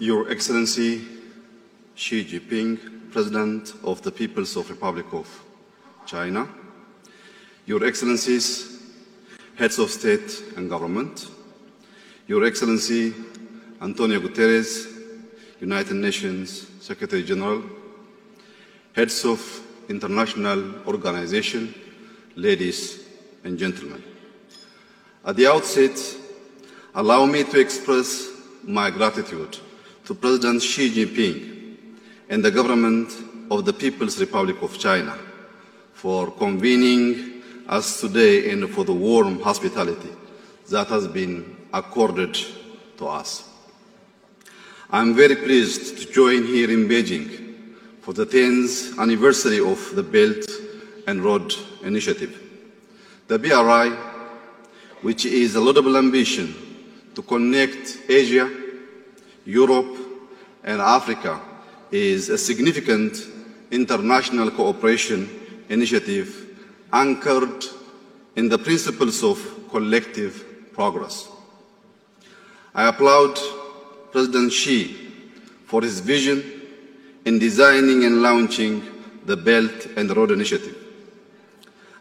Your Excellency Xi Jinping, President of the People's Republic of China, Your Excellencies, Heads of State and Government, Your Excellency Antonio Guterres, United Nations Secretary General, Heads of International Organization, ladies and gentlemen. At the outset, allow me to express my gratitude to President Xi Jinping and the government of the People's Republic of China for convening us today and for the warm hospitality that has been accorded to us. I am very pleased to join here in Beijing for the 10th anniversary of the Belt and Road Initiative. The BRI, which is a laudable ambition to connect Asia, Europe, and Africa, is a significant international cooperation initiative anchored in the principles of collective progress. I applaud President Xi for his vision in designing and launching the Belt and Road Initiative,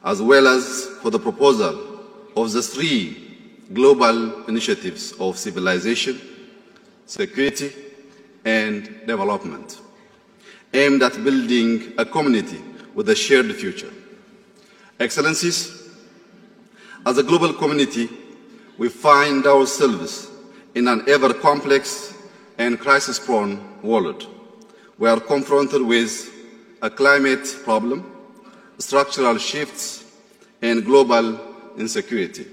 as well as for the proposal of the three global initiatives of civilization, security, and development, aimed at building a community with a shared future. Excellencies, as a global community, we find ourselves in an ever-complex and crisis-prone world. We are confronted with a climate problem, structural shifts, and global insecurity.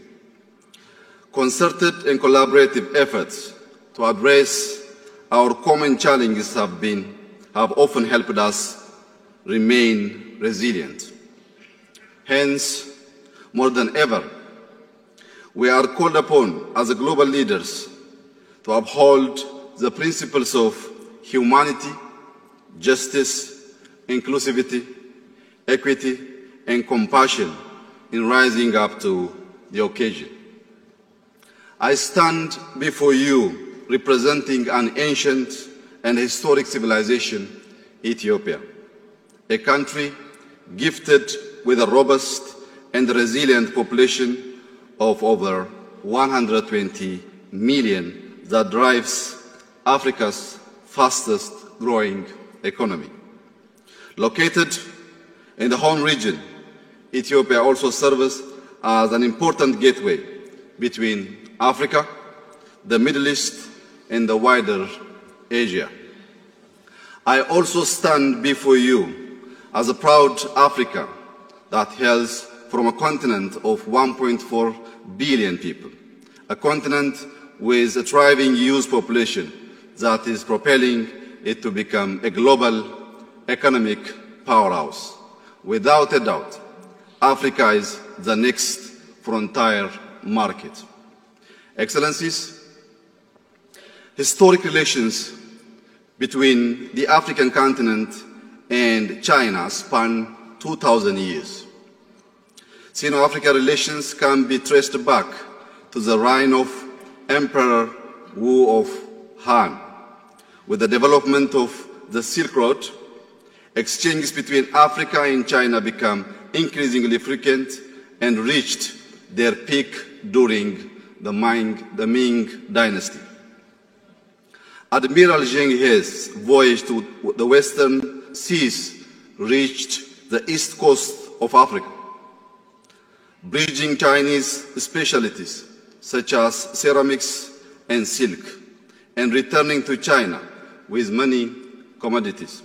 Concerted and collaborative efforts to address our common challenges have often helped us remain resilient. Hence, more than ever, we are called upon as global leaders to uphold the principles of humanity, justice, inclusivity, equity, and compassion in rising up to the occasion. I stand before you representing an ancient and historic civilization, Ethiopia, a country gifted with a robust and resilient population of over 120 million that drives Africa's fastest growing economy. Located in the home region, Ethiopia also serves as an important gateway between Africa, the Middle East, and the wider Asia. I also stand before you as a proud Africa that hails from a continent of 1.4 billion people, a continent with a thriving youth population that is propelling it to become a global economic powerhouse. Without a doubt, Africa is the next frontier market. Excellencies, historic relations between the African continent and China span 2,000 years. Sino-African relations can be traced back to the reign of Emperor Wu of Han. With the development of the Silk Road, exchanges between Africa and China became increasingly frequent and reached their peak during the Ming Dynasty. Admiral Zheng He's voyage to the Western Seas reached the east coast of Africa, bridging Chinese specialties such as ceramics and silk, and returning to China with many commodities.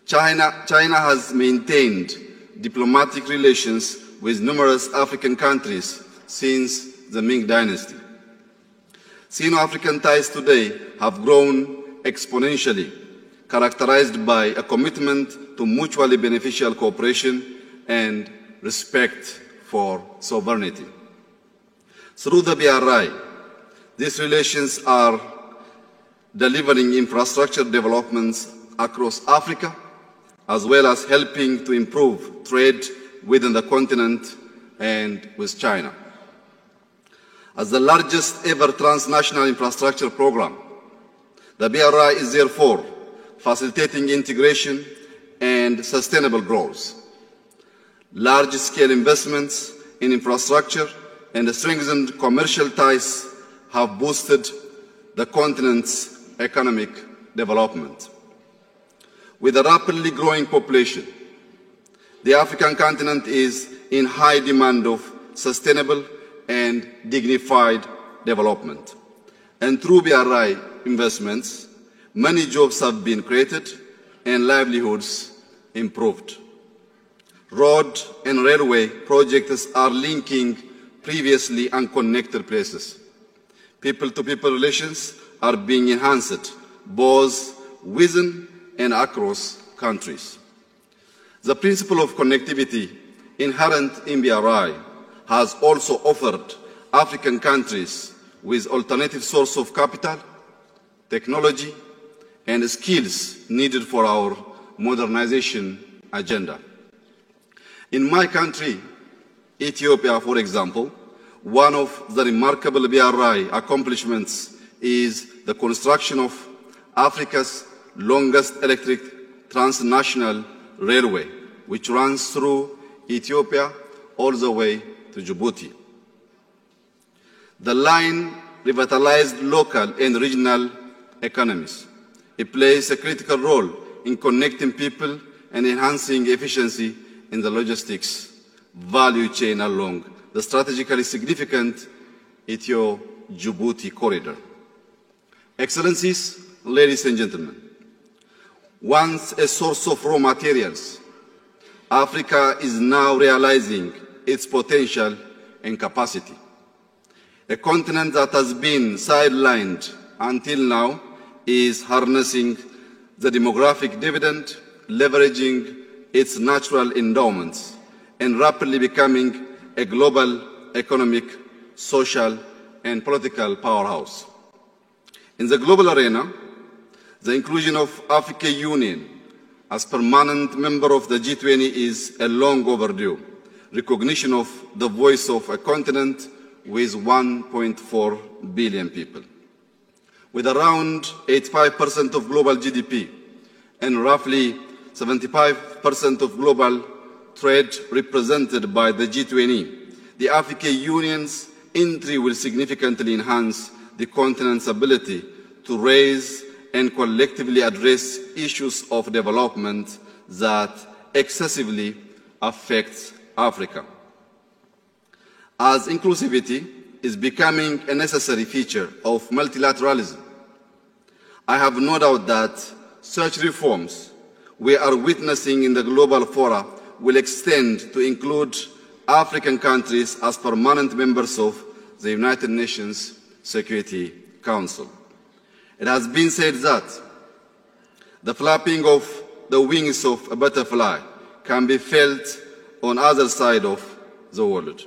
China has maintained diplomatic relations with numerous African countries since the Ming Dynasty. Sino-African ties today have grown exponentially, characterized by a commitment to mutually beneficial cooperation and respect for sovereignty. Through the BRI, these relations are delivering infrastructure developments across Africa, as well as helping to improve trade within the continent and with China. As the largest ever transnational infrastructure program, The BRI is therefore facilitating integration and sustainable growth. Large-scale investments in infrastructure and strengthened commercial ties have boosted the continent's economic development. With a rapidly growing population, the African continent is in high demand of sustainable and dignified development. And through BRI investments, many jobs have been created and livelihoods improved. Road and railway projects are linking previously unconnected places. People-to-people relations are being enhanced both within and across countries. The principle of connectivity inherent in BRI has also offered African countries with alternative sources of capital, technology, and skills needed for our modernization agenda. In my country, Ethiopia, for example, one of the remarkable BRI accomplishments is the construction of Africa's longest electric transnational railway, which runs through Ethiopia all the way to Djibouti. The line revitalized local and regional economies. It plays a critical role in connecting people and enhancing efficiency in the logistics value chain along the strategically significant Ethio-Djibouti corridor. Excellencies, ladies and gentlemen, once a source of raw materials, Africa is now realizing its potential and capacity. A continent that has been sidelined until now is harnessing the demographic dividend, leveraging its natural endowments, and rapidly becoming a global economic, social, and political powerhouse. In the global arena, the inclusion of African Union as permanent member of the G20 is a long overdue recognition of the voice of a continent with 1.4 billion people. With around 85% of global GDP and roughly 75% of global trade represented by the G20, the African Union's entry will significantly enhance the continent's ability to raise and collectively address issues of development that excessively affect Africa. As inclusivity is becoming a necessary feature of multilateralism, I have no doubt that such reforms we are witnessing in the global fora will extend to include African countries as permanent members of the United Nations Security Council. It has been said that the flapping of the wings of a butterfly can be felt on either side of the world.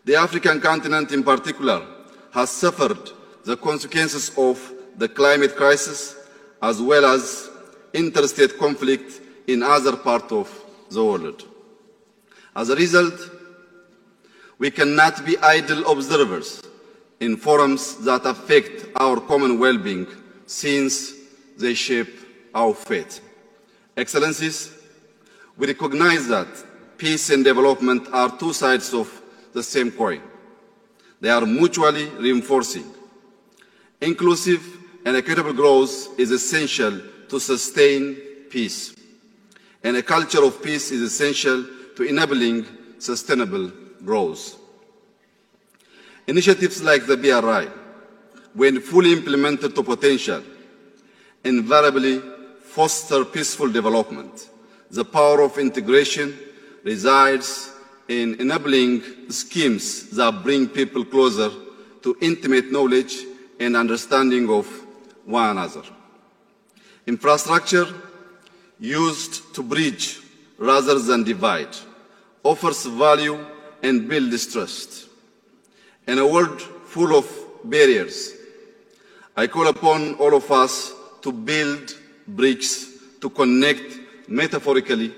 The African continent in particular has suffered the consequences of the climate crisis as well as interstate conflict in other parts of the world. As a result, we cannot be idle observers in forums that affect our common well-being since they shape our fate. Excellencies, we recognize that peace and development are two sides of the same coin. They are mutually reinforcing. Inclusive and equitable growth is essential to sustain peace, and a culture of peace is essential to enabling sustainable growth. Initiatives like the BRI, when fully implemented to potential, invariably foster peaceful development. The power of integration resides in enabling schemes that bring people closer to intimate knowledge and understanding of one another. Infrastructure used to bridge rather than divide offers value and builds trust. In a world full of barriers, I call upon all of us to build bridges to connect metaphorically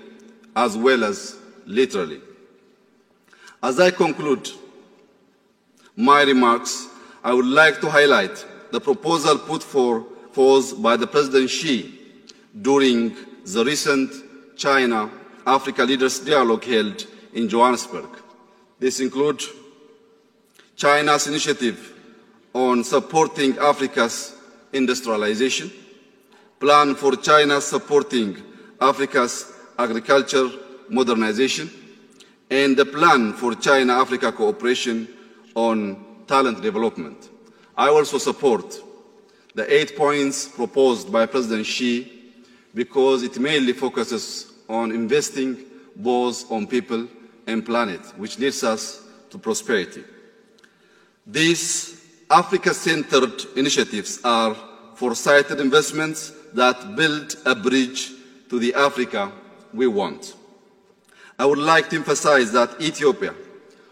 as well as literally. As I conclude my remarks, I would like to highlight the proposal put for proposed by the President Xi during the recent China-Africa Leaders Dialogue held in Johannesburg. This includes China's initiative on supporting Africa's industrialization, plan for China supporting Africa's agriculture modernization, and the plan for China-Africa cooperation on talent development. I also support the 8 points proposed by President Xi because it mainly focuses on investing both on people and planet, which leads us to prosperity. These Africa-centered initiatives are foresighted investments that build a bridge to the Africa we want. I would like to emphasize that Ethiopia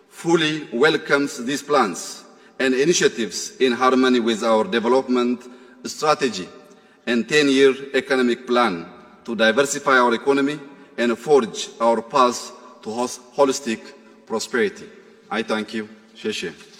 fully welcomes these plans and initiatives in harmony with our development strategy and 10-year economic plan to diversify our economy and forge our path to holistic prosperity. I thank you. Sheshe.